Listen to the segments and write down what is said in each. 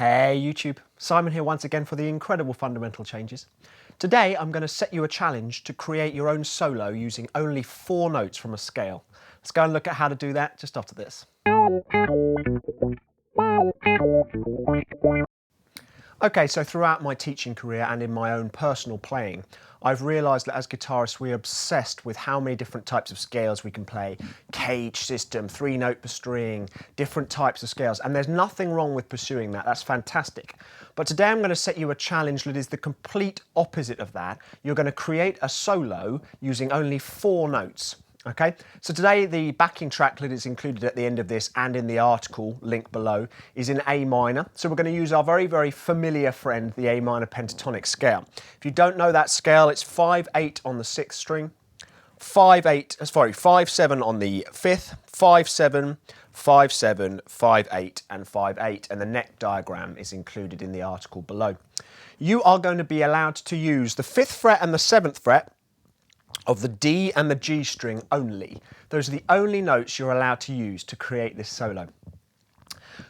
Hey YouTube, Simon here once again for the incredible fundamental changes. Today I'm going to set you a challenge to create your own solo using only 4 notes from a scale. Let's go and look at how to do that just after this. Okay, so throughout my teaching career and in my own personal playing, I've realised that as guitarists we're obsessed with how many different types of scales we can play. Cage system, 3 note per string, different types of scales, and there's nothing wrong with pursuing that, that's fantastic. But today I'm going to set you a challenge that is the complete opposite of that. You're going to create a solo using only 4 notes. Okay, so today the backing track that is included at the end of this and in the article link below is in A minor. So we're going to use our very familiar friend, the A minor pentatonic scale. If you don't know that scale, it's 5/8 on the 6th string, 5/7 on the 5th, 5/7, 5/7, 5/8 and 5/8, and the neck diagram is included in the article below. You are going to be allowed to use the 5th fret and the 7th fret of the D and the G string only. Those are the only notes you're allowed to use to create this solo.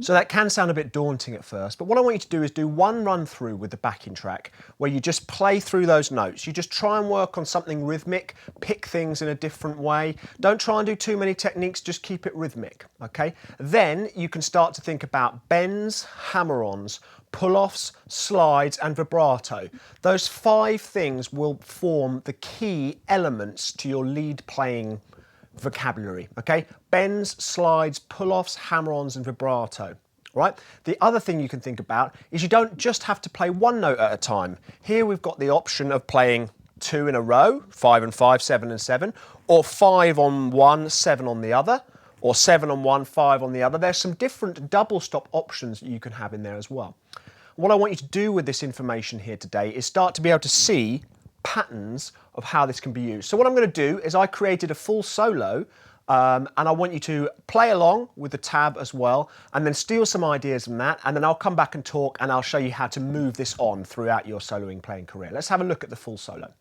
So that can sound a bit daunting at first, but what I want you to do is do one run through with the backing track where you just play through those notes. You just try and work on something rhythmic, pick things in a different way. Don't try and do too many techniques, just keep it rhythmic, okay? Then you can start to think about bends, hammer-ons, pull-offs, slides and vibrato. Those 5 things will form the key elements to your lead playing vocabulary, okay? Bends, slides, pull-offs, hammer-ons and vibrato, right? The other thing you can think about is you don't just have to play 1 note at a time. Here we've got the option of playing 2 in a row, 5 and 5, 7 and 7, or 5 on 1, 7 on the other, or 7 on 1, 5 on the other. There's some different double stop options that you can have in there as well. What I want you to do with this information here today is start to be able to see patterns of how this can be used. So what I'm going to do is I created a full solo and I want you to play along with the tab as well and then steal some ideas from that, and then I'll come back and talk and I'll show you how to move this on throughout your soloing playing career. Let's have a look at the full solo.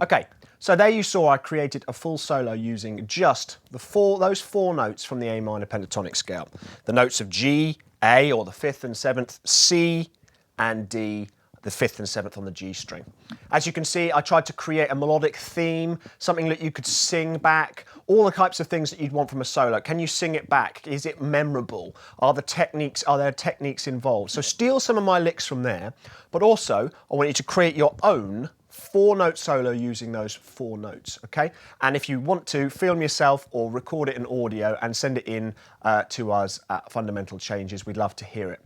Okay, so there you saw I created a full solo using just those 4 notes from the A minor pentatonic scale. The notes of G, A, or the 5th and 7th, C and D, the 5th and 7th on the G string. As you can see, I tried to create a melodic theme, something that you could sing back, all the types of things that you'd want from a solo. Can you sing it back? Is it memorable? Are there techniques involved? So steal some of my licks from there, but also I want you to create your own 4-note solo using those 4 notes, okay? And if you want to, film yourself or record it in audio and send it in to us at Fundamental Changes. We'd love to hear it.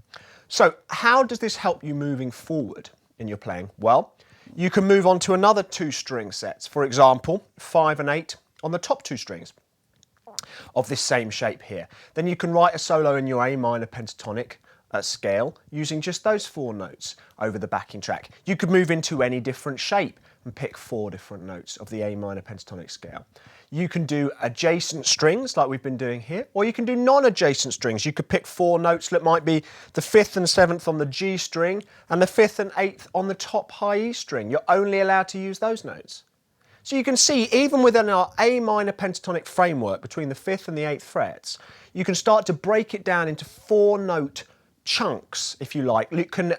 So how does this help you moving forward in your playing? Well, you can move on to another 2 string sets. For example, 5 and 8 on the top 2 strings of this same shape here. Then you can write a solo in your A minor pentatonic scale using just those 4 notes over the backing track. You could move into any different shape and pick 4 different notes of the A minor pentatonic scale. You can do adjacent strings like we've been doing here, or you can do non-adjacent strings. You could pick 4 notes that might be the 5th and 7th on the G string and the 5th and 8th on the top high E string. You're only allowed to use those notes. So you can see, even within our A minor pentatonic framework between the 5th and the 8th frets, you can start to break it down into 4-note chunks, if you like. You can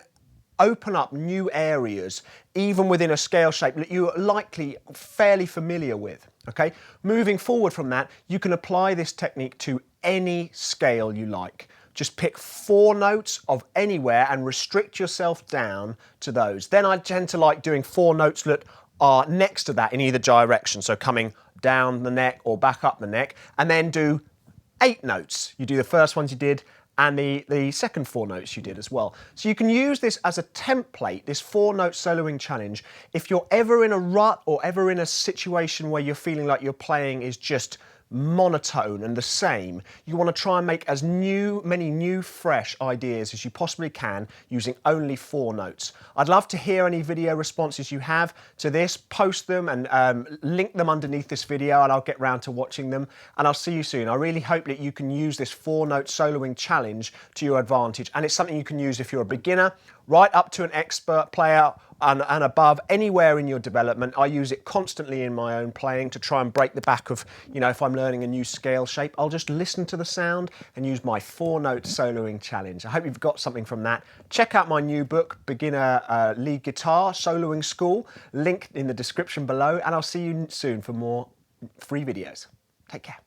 open up new areas, even within a scale shape that you're likely fairly familiar with. Okay, moving forward from that, you can apply this technique to any scale you like. Just pick 4 notes of anywhere and restrict yourself down to those. Then I tend to like doing 4 notes that are next to that in either direction, so coming down the neck or back up the neck, and then do 8 notes. You do the first ones you did and the second 4 notes you did as well. So you can use this as a template, this 4-note soloing challenge, if you're ever in a rut or ever in a situation where you're feeling like your playing is just monotone and the same. You want to try and make as many new fresh ideas as you possibly can using only 4 notes. I'd love to hear any video responses you have to this. Post them and link them underneath this video and I'll get round to watching them, and I'll see you soon. I really hope that you can use this 4-note soloing challenge to your advantage, and it's something you can use if you're a beginner right up to an expert player and above, anywhere in your development. I use it constantly in my own playing to try and break the back of, if I'm learning a new scale shape, I'll just listen to the sound and use my 4-note soloing challenge. I hope you've got something from that. Check out my new book, Beginner Lead Guitar Soloing School, link in the description below, and I'll see you soon for more free videos. Take care.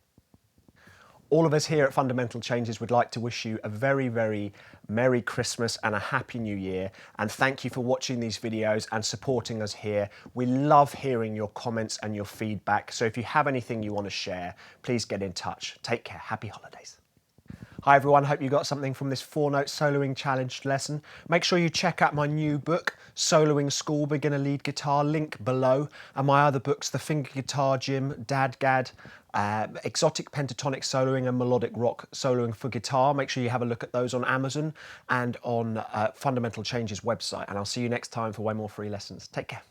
All of us here at Fundamental Changes would like to wish you a very, very Merry Christmas and a Happy New Year. And thank you for watching these videos and supporting us here. We love hearing your comments and your feedback. So if you have anything you want to share, please get in touch. Take care. Happy holidays. Hi everyone, hope you got something from this 4-note soloing challenge lesson. Make sure you check out my new book, Soloing School, Beginner Lead Guitar, link below, and my other books, The Finger Guitar Gym, Dadgad, Exotic Pentatonic Soloing and Melodic Rock Soloing for Guitar. Make sure you have a look at those on Amazon and on Fundamental Changes website, and I'll see you next time for way more free lessons. Take care.